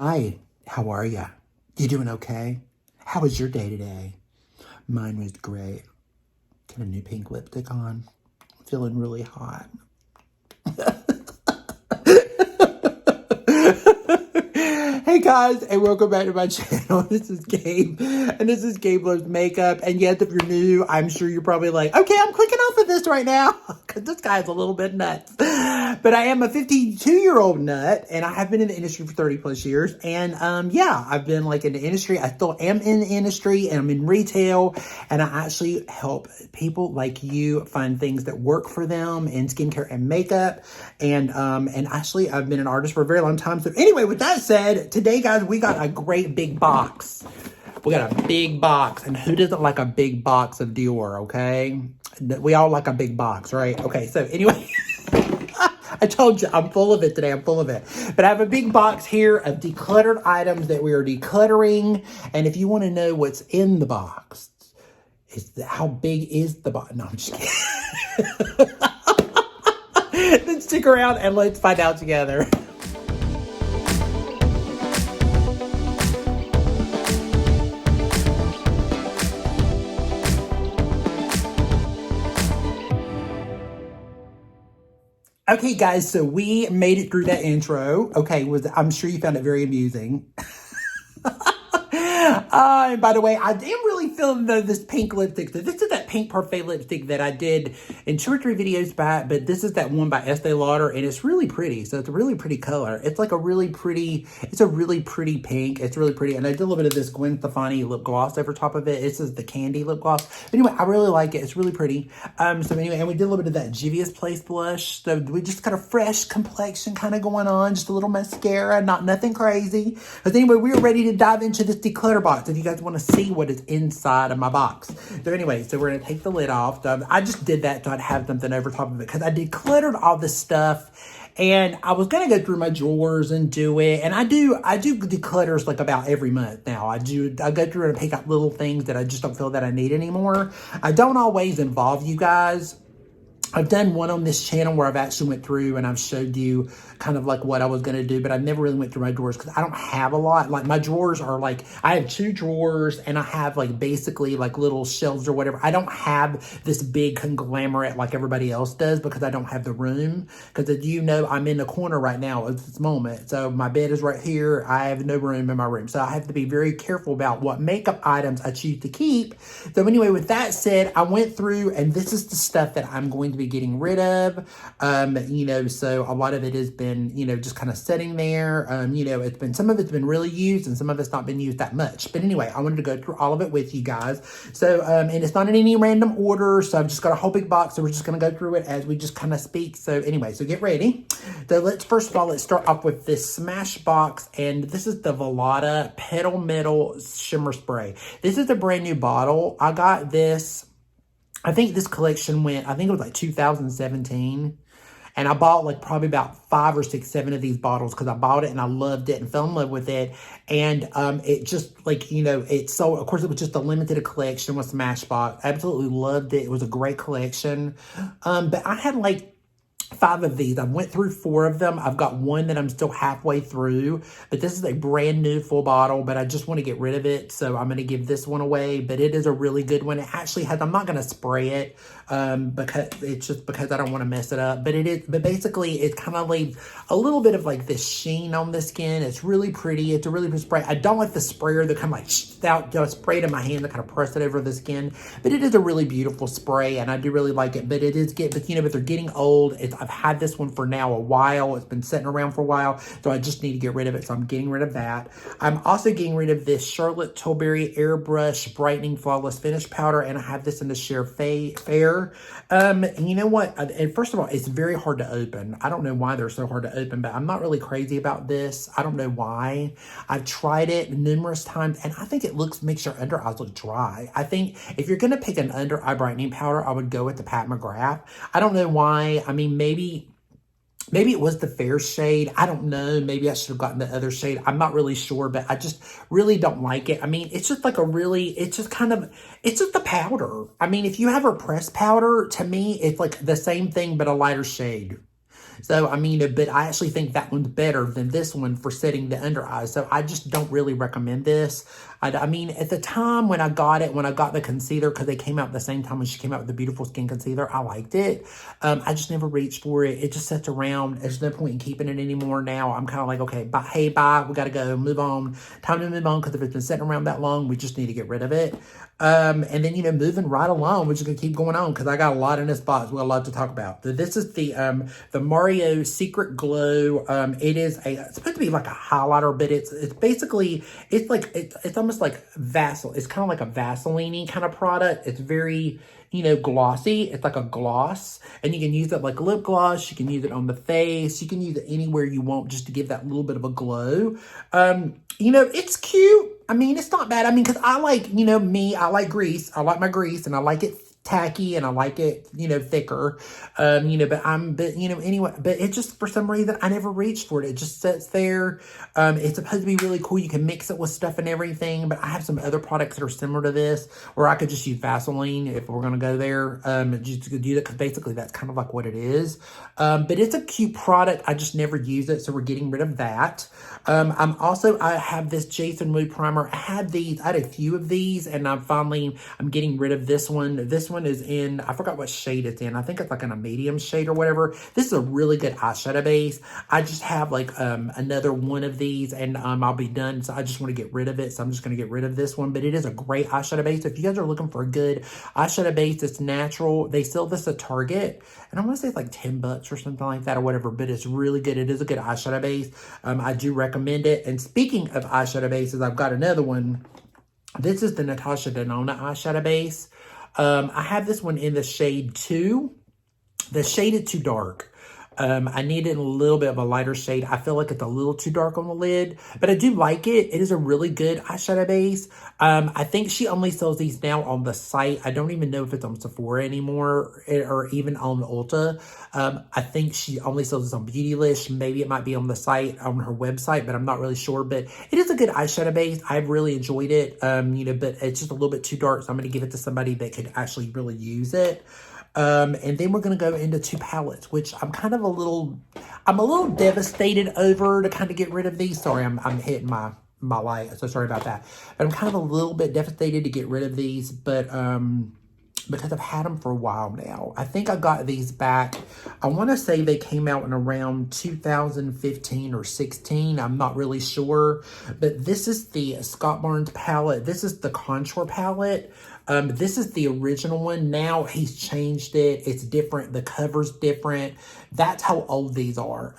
Hi, how are ya? You doing okay? How was your day today? Mine was great. Got a new pink lipstick on. Feeling really hot. Hey guys, and welcome back to my channel. This is Gabe, and this is GabeLuvsMakeup. And yes, if you're new, I'm sure you're probably like, okay, I'm clicking off of this right now, because this guy's a little bit nuts. But I am a 52-year-old nut, and I have been in the industry for 30 plus years. And yeah, I've been like in the industry. I still am in the industry, and I'm in retail, and I actually help people like you find things that work for them in skincare and makeup. And actually, I've been an artist for a very long time. So anyway, with that said, today, guys, we got a great big box. We got a big box, and who doesn't like a big box of Dior, okay? We all like a big box, right? Okay, so anyway, I told you, I'm full of it today. I'm full of it. But I have a big box here of decluttered items that we are decluttering. And if you want to know what's in the box, how big is the box? No, I'm just kidding. Then stick around and let's find out together. Okay, guys, so we made it through that intro. Okay, I'm sure you found it very amusing. And by the way, I am really feeling this pink lipstick. So this is that pink parfait lipstick that I did in 2 or 3 videos back, but this is that one by Estee Lauder, and it's really pretty. So it's a really pretty color. It's like a really pretty pink. It's really pretty. And I did a little bit of this Gwen Stefani lip gloss over top of it. This is the candy lip gloss. But anyway, I really like it. It's really pretty. So anyway, and we did a little bit of that Juvia's Place blush. So we just got a fresh complexion kind of going on. Just a little mascara, nothing crazy. But anyway, we're ready to dive into this declutter box. If you guys want to see what is inside of my box. So anyway, so we're going to take the lid off. So I just did that so I'd have something over top of it because I decluttered all this stuff. And I was going to go through my drawers and do it. And I do declutters like about every month now. I go through and pick out little things that I just don't feel that I need anymore. I don't always involve you guys. I've done one on this channel where I've actually went through and I've showed you kind of like what I was going to do, but I never really went through my drawers because I don't have a lot. Like my drawers are like, I have 2 drawers and I have like basically like little shelves or whatever. I don't have this big conglomerate like everybody else does because I don't have the room. Because as you know, I'm in the corner right now at this moment. So my bed is right here. I have no room in my room. So I have to be very careful about what makeup items I choose to keep. So anyway, with that said, I went through and this is the stuff that I'm going to be getting rid of. You know, so a lot of it has been, you know, just kind of sitting there. You know, some of it's been really used and some of it's not been used that much. But anyway, I wanted to go through all of it with you guys. So, and it's not in any random order. So I've just got a whole big box. So we're just going to go through it as we just kind of speak. So anyway, so get ready. So first of all, let's start off with this Smashbox. And this is the Velada Petal Metal Shimmer Spray. This is a brand new bottle. I got this. I think this collection I think it was like 2017. And I bought like probably about 5 or 6, 7 of these bottles because I bought it and I loved it and fell in love with it. And it just like, you know, of course, it was just a limited collection with Smashbox. Absolutely loved it. It was a great collection. But I had like 5 of these. I went through 4 of them. I've got one that I'm still halfway through, but this is a brand new full bottle, but I just want to get rid of it. So I'm going to give this one away, but it is a really good one. It actually has, I'm not going to spray it because I don't want to mess it up, but basically it kind of leaves a little bit of like this sheen on the skin. It's really pretty. It's a really good spray. I don't like the sprayer that kind of like out, spray it in my hand to kind of press it over the skin, but it is a really beautiful spray and I do really like it, but but they're getting old. I've had this one for now a while. It's been sitting around for a while, so I just need to get rid of it. So I'm getting rid of that. I'm also getting rid of this Charlotte Tilbury Airbrush Brightening Flawless Finish Powder, and I have this in the Share Fair. And you know what? And first of all, it's very hard to open. I don't know why they're so hard to open, but I'm not really crazy about this. I don't know why. I've tried it numerous times, and I think it makes your under eyes look dry. I think if you're going to pick an under eye brightening powder, I would go with the Pat McGrath. I don't know why. I mean, maybe it was the fair shade. I don't know. Maybe I should have gotten the other shade. I'm not really sure, but I just really don't like it. I mean, it's just like it's just a powder. I mean, if you have a pressed powder, to me, it's like the same thing, but a lighter shade. So, I mean, but I actually think that one's better than this one for setting the under eyes. So I just don't really recommend this. I mean, at the time when I got it, when I got the concealer, because they came out at the same time when she came out with the Beautiful Skin Concealer, I liked it. I just never reached for it. It just sits around. There's no point in keeping it anymore now. I'm kind of like, okay, bye, hey, bye. We got to go, move on. Time to move on, because if it's been sitting around that long, we just need to get rid of it. And then, you know, moving right along, we're just going to keep going on, because I got a lot in this box. We got a lot to talk about. So this is the Mario Secret Glow. It's supposed to be like a highlighter, but it's basically, it's almost like Vaseline. It's kind of like a Vaseline-y kind of product. It's very, you know, glossy. It's like a gloss, and you can use it like lip gloss. You can use it on the face. You can use it anywhere you want, just to give that little bit of a glow. You know, it's cute. I mean, it's not bad. I mean, because I like, you know, me, I like grease. I like my grease, and I like it tacky, and I like it, you know, thicker. You know, but you know, anyway, but it just, for some reason, I never reached for it. It just sits there. It's supposed to be really cool. You can mix it with stuff and everything, but I have some other products that are similar to this, where I could just use Vaseline if we're going to go there. Just to do that, because basically that's kind of like what it is. But it's a cute product. I just never use it, so we're getting rid of that. I have this Jason Wu primer. I had a few of these, and I'm getting rid of this one. This one is in, I forgot what shade it's in. I think it's like in a medium shade or whatever. This is a really good eyeshadow base. I just have like another one of these, and I'll be done. So I just want to get rid of it. So I'm just going to get rid of this one. But it is a great eyeshadow base. If you guys are looking for a good eyeshadow base that's natural, they sell this at Target, and I want to say it's like 10 bucks or something like that or whatever, but it's really good. It is a good eyeshadow base. I do recommend it. And speaking of eyeshadow bases, I've got another one. This is the Natasha Denona eyeshadow base. I have this one in the shade 2. The shade is too dark. I needed a little bit of a lighter shade. I feel like it's a little too dark on the lid, but I do like it. It is a really good eyeshadow base. I think she only sells these now on the site. I don't even know if it's on Sephora anymore, or even on Ulta. I think she only sells this on Beautylish. Maybe it might be on the site, on her website, but I'm not really sure. But it is a good eyeshadow base. I've really enjoyed it, you know, but it's just a little bit too dark, so I'm going to give it to somebody that could actually really use it. And then we're going to go into 2 palettes, which I'm a little devastated over to kind of get rid of these. Sorry, I'm hitting my light, so sorry about that. But I'm kind of a little bit devastated to get rid of these, but because I've had them for a while now. I think I got these back. I want to say they came out in around 2015 or 16. I'm not really sure. But this is the Scott Barnes palette. This is the contour palette. This is the original one. Now he's changed it. It's different. The cover's different. That's how old these are.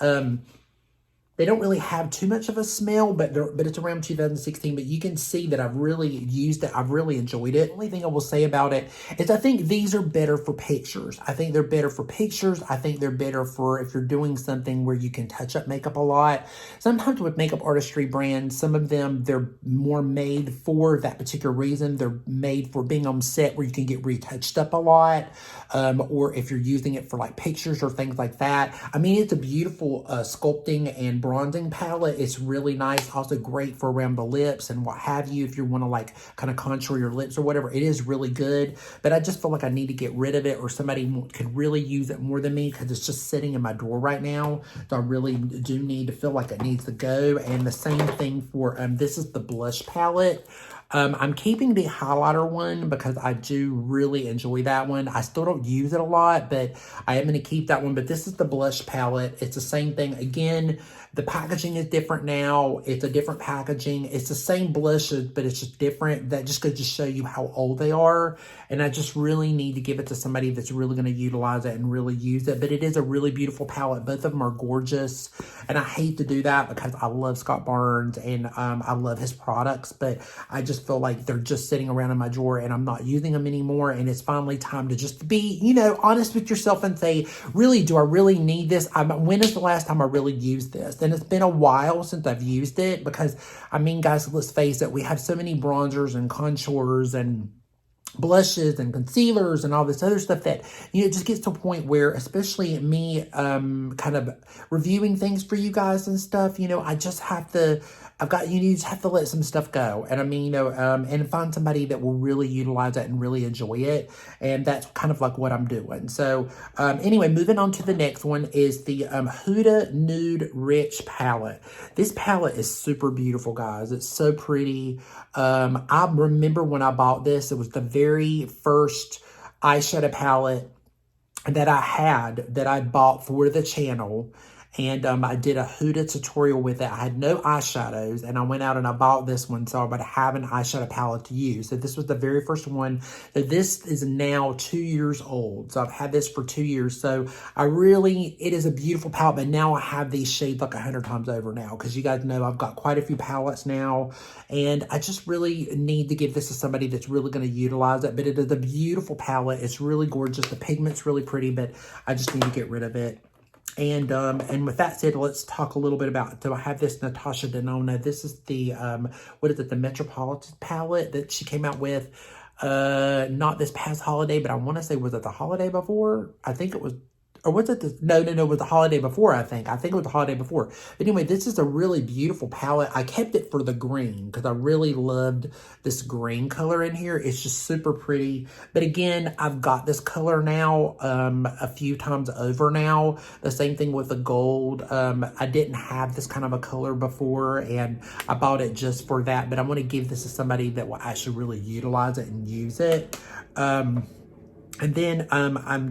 They don't really have too much of a smell, but it's around 2016. But you can see that I've really used it. I've really enjoyed it. The only thing I will say about it is I think these are better for pictures. I think they're better for pictures. I think they're better for if you're doing something where you can touch up makeup a lot. Sometimes with makeup artistry brands, some of them, they're more made for that particular reason. They're made for being on set where you can get retouched up a lot. Or if you're using it for like pictures or things like that. I mean, it's a beautiful sculpting and bronzing palette. It's really nice. Also great for around the lips and what have you. If you want to like kind of contour your lips or whatever, it is really good. But I just feel like I need to get rid of it, or somebody could really use it more than me, because it's just sitting in my drawer right now. So I really do need to feel like it needs to go. And the same thing for, this is the blush palette. I'm keeping the highlighter one because I do really enjoy that one. I still don't use it a lot, but I am going to keep that one. But this is the blush palette. It's the same thing. Again, the packaging is different now. It's a different packaging. It's the same blushes, but it's just different. That just goes to show you how old they are. And I just really need to give it to somebody that's really going to utilize it and really use it. But it is a really beautiful palette. Both of them are gorgeous. And I hate to do that because I love Scott Barnes and I love his products. But I just feel like they're just sitting around in my drawer and I'm not using them anymore. And it's finally time to just be, you know, honest with yourself and say, really, do I really need this? When is the last time I really used this? And it's been a while since I've used it because, I mean, guys, let's face it, we have so many bronzers and contours and blushes and concealers and all this other stuff that, you know, it just gets to a point where, especially me kind of reviewing things for you guys and stuff, you know, I just have to, you just have to let some stuff go. And I mean, you know, and find somebody that will really utilize it and really enjoy it. And that's kind of like what I'm doing. So anyway, moving on to the next one is the Huda Nude Rich palette. This palette is super beautiful, guys. It's so pretty. I remember when I bought this, it was the very first eyeshadow palette that I had that I bought for the channel. And I did a Huda tutorial with it. I had no eyeshadows, and I went out and I bought this one so I would have an eyeshadow palette to use. So this was the very first one. So this is now 2 years old. So I've had this for 2 years. So it is a beautiful palette, but now I have these shades like 100 times over now, because you guys know I've got quite a few palettes now, and I just really need to give this to somebody that's really going to utilize it. But it is a beautiful palette. It's really gorgeous. The pigment's really pretty, but I just need to get rid of it. And with that said, let's talk a little bit about, so I have this Natasha Denona. This is the, what is it, the Metropolitan palette that she came out with, not this past holiday, but I want to say, was it the holiday before? I think it was, or was it the, no, it was the holiday before, I think. I think it was the holiday before. But anyway, this is a really beautiful palette. I kept it for the green because I really loved this green color in here. It's just super pretty. But again, I've got this color now a few times over now. The same thing with the gold. I didn't have this kind of a color before, and I bought it just for that. But I want to give this to somebody that will actually really utilize it and use it. And then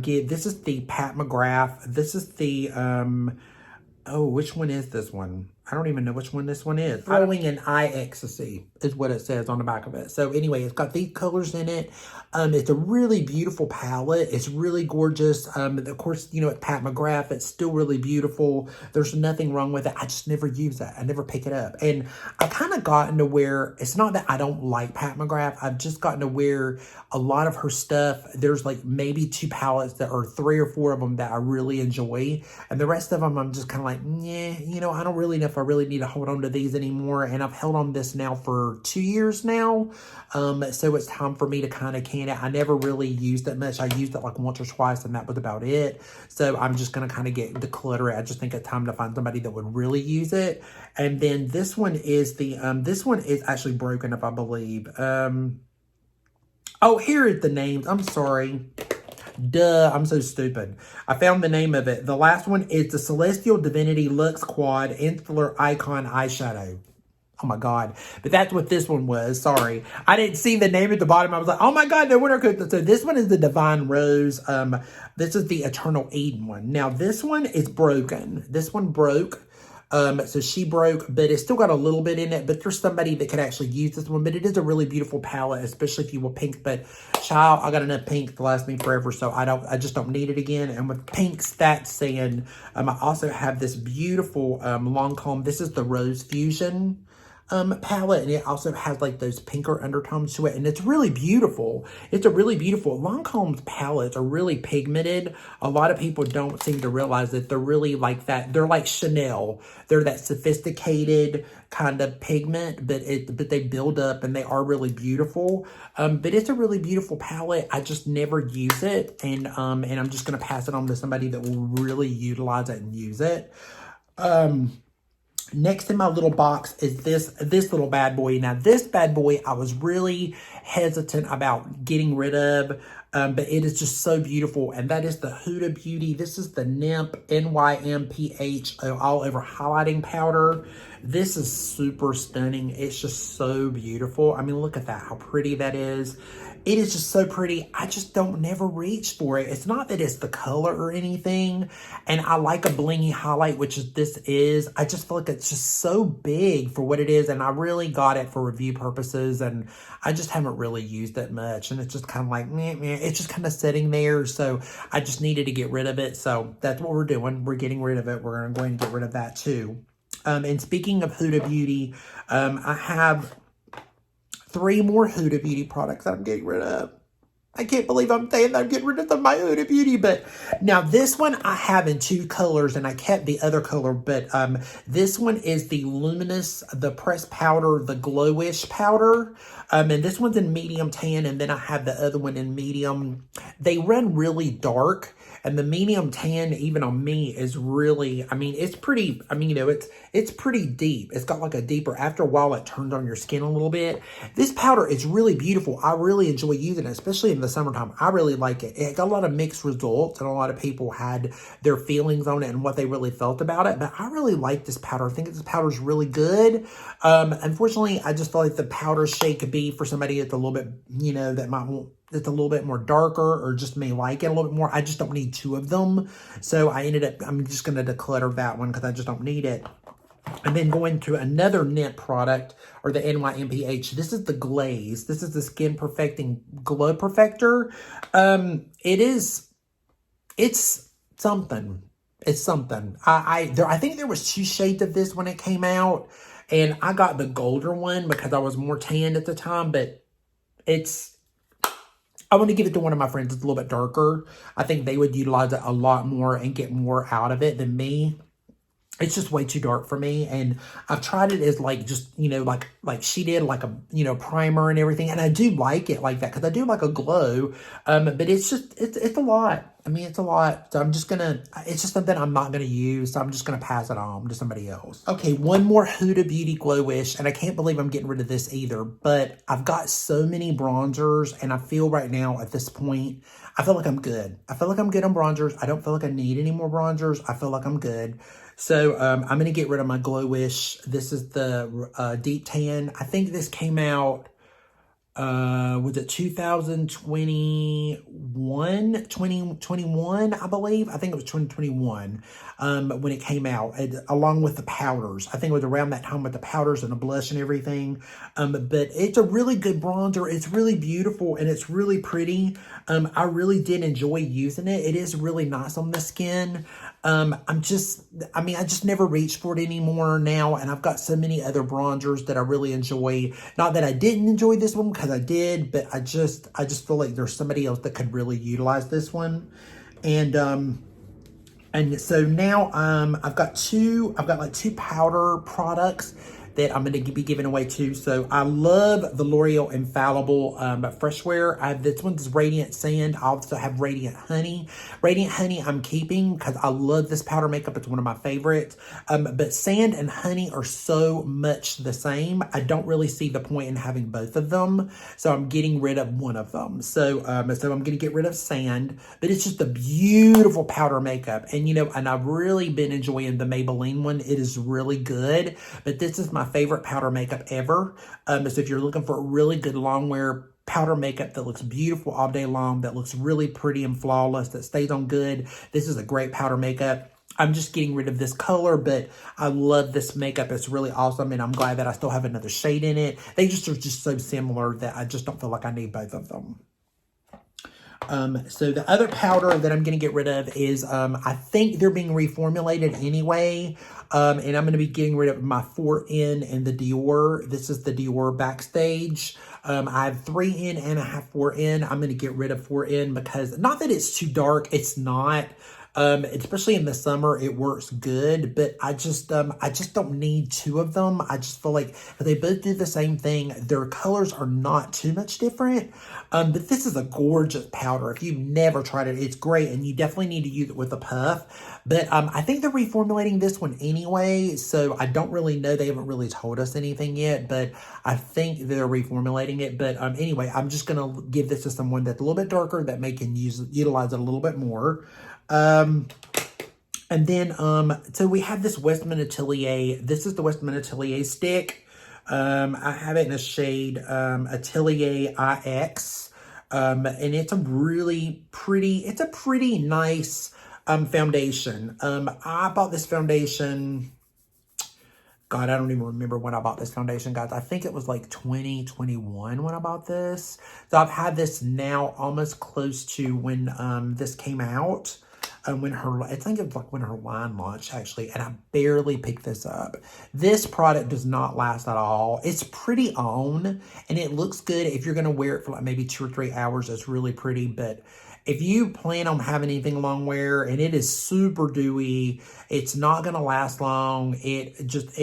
this is the Pat McGrath. This is the which one is this one? I don't even know which one this one is. Following an eye ecstasy is what it says on the back of it. So anyway, it's got these colors in it. It's a really beautiful palette. It's really gorgeous. Of course, you know, it's Pat McGrath. It's still really beautiful. There's nothing wrong with it. I just never use it. I never pick it up. And I kind of gotten to where, it's not that I don't like Pat McGrath. I've just gotten to where a lot of her stuff, there's like maybe 2 palettes that are 3 or 4 of them that I really enjoy. And the rest of them, I'm just kind of like, yeah, you know, I don't really know if I really need to hold on to these anymore. And I've held on this now for 2 years now. So it's time for me to kind of can it. I never really used it much. I used it like once or twice, and that was about it. So I'm just going to kind of declutter it. I just think it's time to find somebody that would really use it. And then this one is the, this one is actually broken up, I believe. Oh, here is the names. I'm sorry. Duh, I'm so stupid. I found the name of it. The last one is the Celestial Divinity Luxe Quad Insular Icon Eyeshadow. Oh my God. But that's what this one was. Sorry. I didn't see the name at the bottom. I was like, oh my God, no wonder. So this one is the Divine Rose. This is the Eternal Eden one. Now this one is broken. This one broke. So she broke, but it's still got a little bit in it, but there's somebody that could actually use this one. But it is a really beautiful palette, especially if you will pink. But child, I got enough pink to last me forever, so I just don't need it again. And with pinks, that saying, I also have this beautiful Lancome. This is the Rose Fusion palette, and it also has like those pinker undertones to it, and it's really beautiful. It's a really beautiful, Lancome's palettes are really pigmented. A lot of people don't seem to realize that they're really like that. They're like Chanel. They're that sophisticated kind of pigment, but they build up and they are really beautiful. But it's a really beautiful palette. I just never use it, and I'm just gonna pass it on to somebody that will really utilize it and use it. Next in my little box is this little bad boy. Now, this bad boy, I was really hesitant about getting rid of, but it is just so beautiful, and that is the Huda Beauty. This is the NYMP, N-Y-M-P-H, all over highlighting powder. This is super stunning. It's just so beautiful. I mean, look at that, how pretty that is. It is just so pretty. I just never reach for it. It's not that it's the color or anything. And I like a blingy highlight, which this is. I just feel like it's just so big for what it is. And I really got it for review purposes. And I just haven't really used it much. And it's just kind of like, meh, meh. It's just kind of sitting there. So I just needed to get rid of it. So that's what we're doing. We're getting rid of it. We're going to get rid of that too. And speaking of Huda Beauty, I have 3 more Huda Beauty products that I'm getting rid of. I can't believe I'm saying that I'm getting rid of my Huda Beauty. But now this one I have in 2 colors, and I kept the other color. But this one is the Luminous, the pressed powder, the Glowish powder. And this one's in medium tan, and then I have the other one in medium. They run really dark. And the medium tan, even on me, is really, I mean, it's pretty, I mean, you know, it's pretty deep. It's got like a deeper, after a while, it turns on your skin a little bit. This powder is really beautiful. I really enjoy using it, especially in the summertime. I really like it. It got a lot of mixed results, and a lot of people had their feelings on it and what they really felt about it. But I really like this powder. I think this powder is really good. Unfortunately, I just feel like the powder shade could be for somebody that's a little bit, you know, that might want, it's a little bit more darker, or just may like it a little bit more. I just don't need 2 of them. So I ended up, I'm just going to declutter that one because I just don't need it. And then going to another Net product, or the NYMPH. This is the Glaze. This is the Skin Perfecting Glow Perfector. It's something. It's something. I think there was 2 shades of this when it came out. And I got the golder one because I was more tanned at the time. But I want to give it to one of my friends that's a little bit darker. I think they would utilize it a lot more and get more out of it than me. It's just way too dark for me. And I've tried it as like, just, you know, like she did, like a, you know, primer and everything. And I do like it like that because I do like a glow. But it's just, it's a lot. I mean, it's a lot. So I'm just gonna, it's just something I'm not gonna use. So I'm just gonna pass it on to somebody else. Okay, one more Huda Beauty Glow Wish. And I can't believe I'm getting rid of this either. But I've got so many bronzers. And I feel right now at this point, I feel like I'm good. I feel like I'm good on bronzers. I don't feel like I need any more bronzers. I feel like I'm good. So I'm going to get rid of my Glow Wish. This is the Deep Tan. I think this came out, was it 2021, 2021, I believe. I think it was 2021 when it came out, along with the powders. I think it was around that time with the powders and the blush and everything. But it's a really good bronzer. It's really beautiful and it's really pretty. I really did enjoy using it. It is really nice on the skin. I just never reach for it anymore now. And I've got so many other bronzers that I really enjoy. Not that I didn't enjoy this one, because I did, but I just feel like there's somebody else that could really utilize this one. And so now, I've got like 2 powder products that I'm going to be giving away too. So I love the L'Oreal Infallible Fresh Wear. This one's Radiant Sand. I also have Radiant Honey. Radiant Honey I'm keeping because I love this powder makeup. It's one of my favorites. But Sand and Honey are so much the same. I don't really see the point in having both of them. So I'm getting rid of one of them. So I'm going to get rid of Sand. But it's just a beautiful powder makeup. And, you know, and I've really been enjoying the Maybelline one. It is really good. But this is my favorite powder makeup ever. So if you're looking for a really good long wear powder makeup that looks beautiful all day long, that looks really pretty and flawless, that stays on good, this is a great powder makeup. I'm just getting rid of this color, but I love this makeup. It's really awesome, and I'm glad that I still have another shade in it. They just are just so similar that I just don't feel like I need both of them. So the other powder that I'm going to get rid of is, I think they're being reformulated anyway. And I'm going to be getting rid of my 4N and the Dior. This is the Dior Backstage. I have 3N and I have 4N. I'm going to get rid of 4N because, not that it's too dark, it's not. Especially in the summer, it works good, but I just don't need 2 of them. I just feel like they both do the same thing. Their colors are not too much different. But this is a gorgeous powder. If you've never tried it, it's great, and you definitely need to use it with a puff. But I think they're reformulating this one anyway, so I don't really know. They haven't really told us anything yet, but I think they're reformulating it. But anyway, I'm just going to give this to someone that's a little bit darker that may can utilize it a little bit more. And then, so we have this Westman Atelier. This is the Westman Atelier stick. I have it in a shade, Atelier IX. And it's a really pretty, it's a pretty nice, foundation. I bought this foundation, God, I don't even remember when I bought this foundation, guys. I think it was like 2021 when I bought this. So I've had this now almost close to when, this came out. I think it was like when her line launched actually, and I barely picked this up. This product does not last at all. It's pretty on, and it looks good if you're gonna wear it for like maybe 2 or 3 hours. It's really pretty, but if you plan on having anything long wear and it is super dewy, it's not going to last long. It just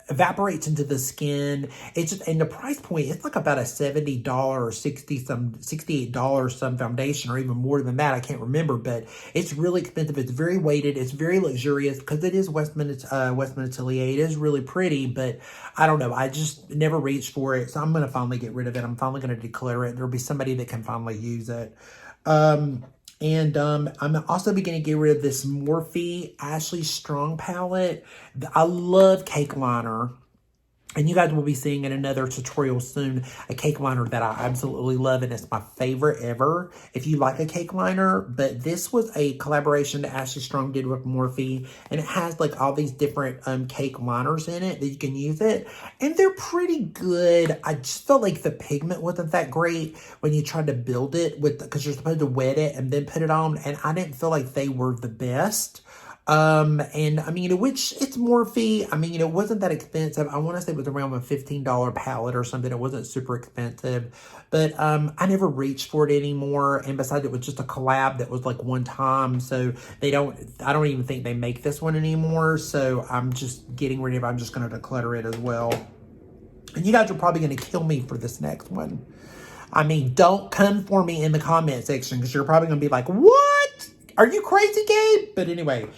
evaporates into the skin. It's just, and the price point, it's like about a $70 or $68 some foundation, or even more than that. I can't remember, but it's really expensive. It's very weighted. It's very luxurious because it is Westman Atelier. It is really pretty, but I don't know. I just never reached for it. So I'm going to finally get rid of it. I'm finally going to declutter it. There'll be somebody that can finally use it. I'm also beginning to get rid of this Morphe Ashley Strong palette. I love cake liner. And you guys will be seeing in another tutorial soon a cake liner that I absolutely love, and it's my favorite ever if you like a cake liner. But this was a collaboration that Ashley Strong did with Morphe, and it has like all these different cake liners in it that you can use it, and they're pretty good. I just felt like the pigment wasn't that great when you tried to build it with, because you're supposed to wet it and then put it on, and I didn't feel like they were the best. And I mean, which it's Morphe. I mean, it wasn't that expensive. I want to say it was around a $15 palette or something. It wasn't super expensive, but, I never reached for it anymore. And besides, it was just a collab that was like one time. So I don't even think they make this one anymore. So I'm just getting rid of it. I'm just going to declutter it as well. And you guys are probably going to kill me for this next one. I mean, don't come for me in the comment section, because you're probably going to be like, what? Are you crazy, Gabe? But anyway,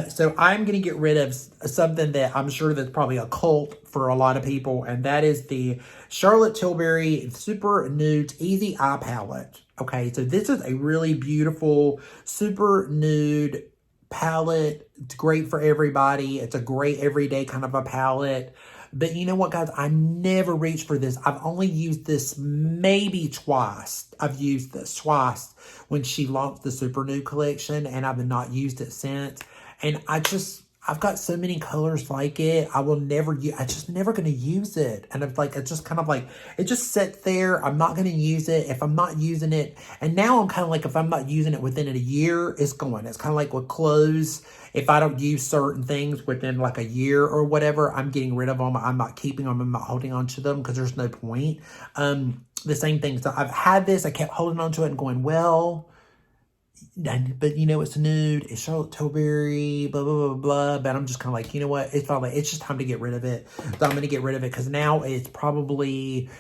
so I'm going to get rid of something that I'm sure that's probably a cult for a lot of people, and that is the Charlotte Tilbury Super Nude Easy Eye Palette. Okay, so this is a really beautiful super nude palette. It's great for everybody. It's a great everyday kind of a palette. But you know what, guys? I never reached for this. I've only used this maybe twice. I've used this twice when she launched the Super Nude collection, and I've not used it since. And I've got so many colors like it. I'm just never going to use it. And it's just kind of like, it just sits there. I'm not going to use it. If I'm not using it, and now I'm kind of like, if I'm not using it within a year, it's going. It's kind of like with clothes. If I don't use certain things within like a year or whatever, I'm getting rid of them. I'm not keeping them. I'm not holding on to them because there's no point. The same thing. So I've had this. I kept holding on to it and going, well, but you know, it's nude, it's Charlotte Tilbury, blah, blah, blah, blah. But I'm just kind of like, you know what? It's just time to get rid of it. So I'm going to get rid of it because now it's probably,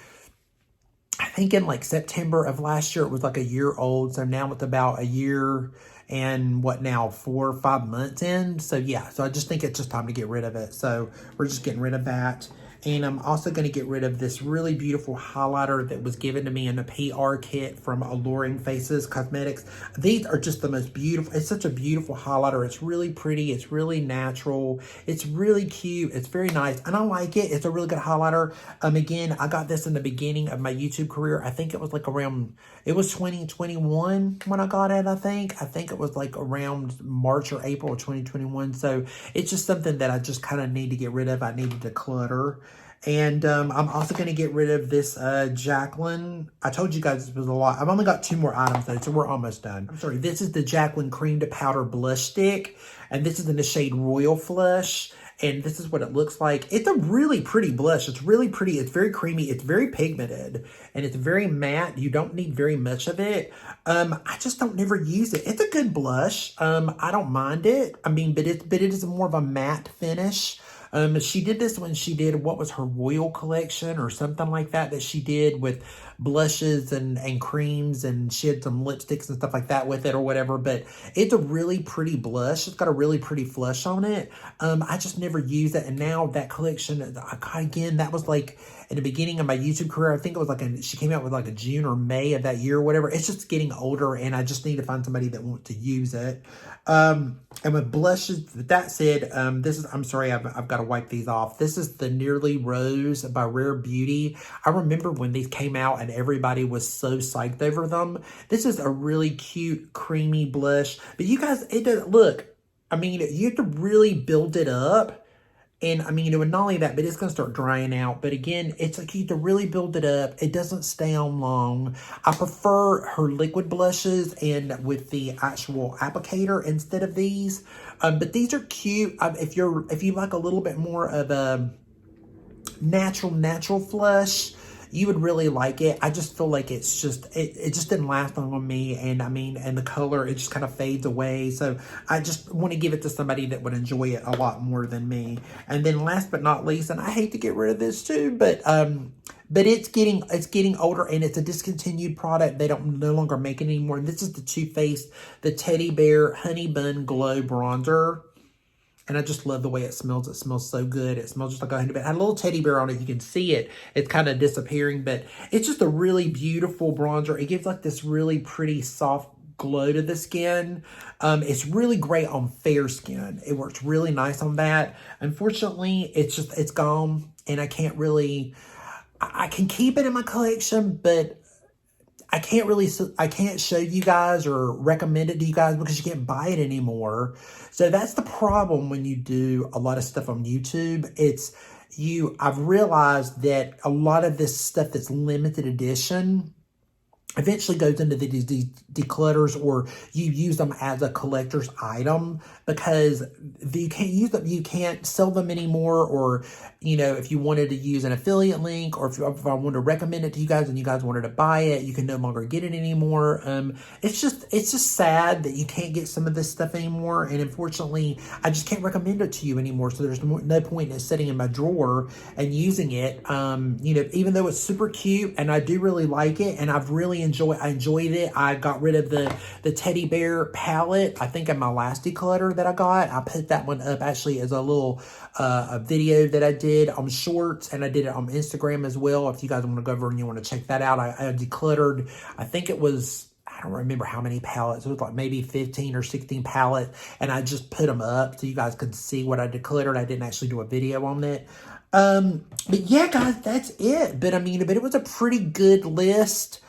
I think in like September of last year, it was like a year old. So now it's about a year and 4 or 5 months in. So yeah, so I just think it's just time to get rid of it. So we're just getting rid of that. And I'm also going to get rid of this really beautiful highlighter that was given to me in a PR kit from Alluring Faces Cosmetics. These are just the most beautiful. It's such a beautiful highlighter. It's really pretty. It's really natural. It's really cute. It's very nice. And I like it. It's a really good highlighter. Again, I got this in the beginning of my YouTube career. I think it was like around, it was 2021 when I got it, I think. I think it was like around March or April of 2021. So it's just something that I just kind of need to get rid of. I need to declutter. And I'm also going to get rid of this Jacqueline. I told you guys this was a lot. I've only got 2 more items though, so we're almost done. I'm sorry. This is the Jacqueline Cream to Powder Blush Stick. And this is in the shade Royal Flush. And this is what it looks like. It's a really pretty blush. It's really pretty. It's very creamy. It's very pigmented. And it's very matte. You don't need very much of it. I just don't never use it. It's a good blush. I don't mind it. I mean, but it is more of a matte finish. She did this when she did, what was her Royal collection or something like that she did with blushes and creams, and she had some lipsticks and stuff like that with it or whatever. But it's a really pretty blush. It's got a really pretty flush on it. I just never use it. And now that collection, again, that was like in the beginning of my YouTube career. I think it was like, she came out with like a June or May of that year or whatever. It's just getting older, and I just need to find somebody that wants to use it. And with blushes, with that said, this is, I'm sorry, I've got to wipe these off. This is the Nearly Rose by Rare Beauty. I remember when these came out and everybody was so psyched over them. This is a really cute, creamy blush. But you guys, it does, look, I mean, you have to really build it up. And I mean, and not only that, but it's going to start drying out. But again, it's like you have to really build it up. It doesn't stay on long. I prefer her liquid blushes and with the actual applicator instead of these. But these are cute. If you like a little bit more of a natural flush, you would really like it. I just feel like it's just, it just didn't last long on me. And I mean, and the color, it just kind of fades away. So I just want to give it to somebody that would enjoy it a lot more than me. And then last but not least, and I hate to get rid of this too, but it's getting older and it's a discontinued product. They don't no longer make it anymore. And this is the Too Faced, the Teddy Bear Honey Bun Glow Bronzer. And I just love the way it smells. It smells so good. It smells just like a honey bun. It had a little teddy bear on it. You can see it. It's kind of disappearing, but it's just a really beautiful bronzer. It gives like this really pretty soft glow to the skin. It's really great on fair skin. It works really nice on that. Unfortunately, it's gone and I can't really, I can keep it in my collection, but I can't show you guys or recommend it to you guys because you can't buy it anymore. So that's the problem when you do a lot of stuff on YouTube. I've realized that a lot of this stuff that's limited edition eventually goes into these declutters, or you use them as a collector's item because you can't use them, you can't sell them anymore. Or, you know, if you wanted to use an affiliate link, or if I wanted to recommend it to you guys and you guys wanted to buy it, you can no longer get it anymore. It's just sad that you can't get some of this stuff anymore. And unfortunately, I just can't recommend it to you anymore. So there's no point in it sitting in my drawer and using it. You know, even though it's super cute and I do really like it and I've really enjoyed it. I got rid of the teddy bear palette. I think in my last declutter that I got, I put that one up actually as a little a video that I did on Shorts, and I did it on Instagram as well. If you guys want to go over and you want to check that out, I decluttered, I think it was, I don't remember how many palettes. It was like maybe 15 or 16 palettes, and I just put them up so you guys could see what I decluttered. I didn't actually do a video on it. But yeah, guys, that's it. But I mean, but it was a pretty good list.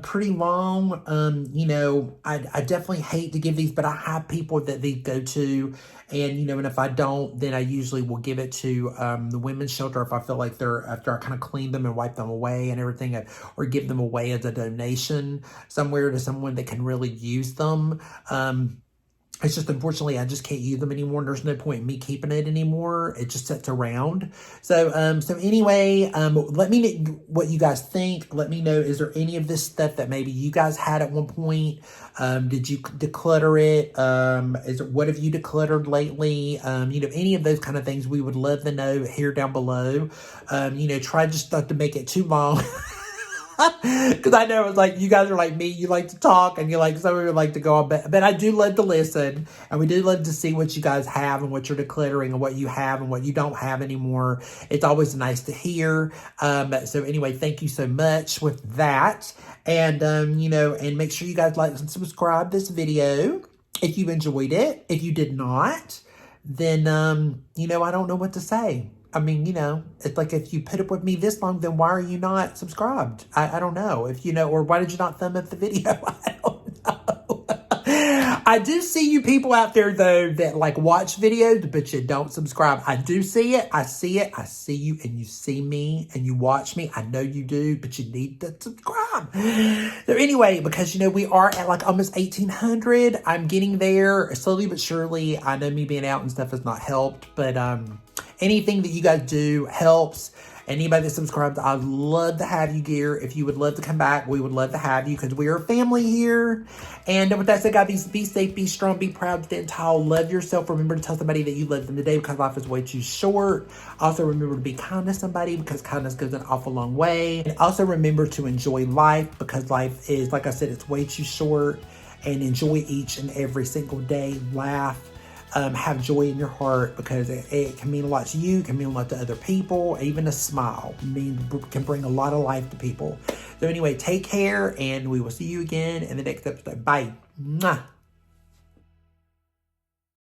Pretty long. You know, I definitely hate to give these, but I have people that they go to, and, you know, and if I don't, then I usually will give it to, the women's shelter if I feel like after I kind of clean them and wipe them away and everything, or give them away as a donation somewhere to someone that can really use them. It's just, unfortunately, I just can't use them anymore. There's no point in me keeping it anymore. It just sits around. So anyway, let me know what you guys think. Let me know, is there any of this stuff that maybe you guys had at one point? Did you declutter it? What have you decluttered lately? You know, any of those kind of things, we would love to know here down below. You know, try just not to make it too long. Because I know it's like, you guys are like me, you like to talk, and you like, some of you like to go on, but I do love to listen, and we do love to see what you guys have and what you're decluttering and what you have and what you don't have anymore. It's always nice to hear. So anyway, thank you so much with that. And, you know, and make sure you guys like and subscribe this video if you enjoyed it. If you did not, then, you know, I don't know what to say. I mean, you know, it's like, if you put up with me this long, then why are you not subscribed? I don't know. If you know, or why did you not thumb up the video? I don't know. I do see you people out there, though, that like watch videos, but you don't subscribe. I do see it. I see it. I see you, and you see me, and you watch me. I know you do, but you need to subscribe. So anyway, because, you know, we are at like almost 1,800. I'm getting there slowly but surely. I know me being out and stuff has not helped, but anything that you guys do helps. Anybody that subscribes, I'd love to have you here. If you would love to come back, we would love to have you, because we are a family here. And with that said, guys, be safe, be strong, be proud, stand tall, love yourself. Remember to tell somebody that you love them today, because life is way too short. Also, remember to be kind to somebody, because kindness goes an awful long way. And also remember to enjoy life, because life is, like I said, it's way too short. And enjoy each and every single day. Laugh. Have joy in your heart, because it can mean a lot to you, can mean a lot to other people. Even a smile can bring a lot of life to people. So anyway, take care, and we will see you again in the next episode. Bye. Mwah.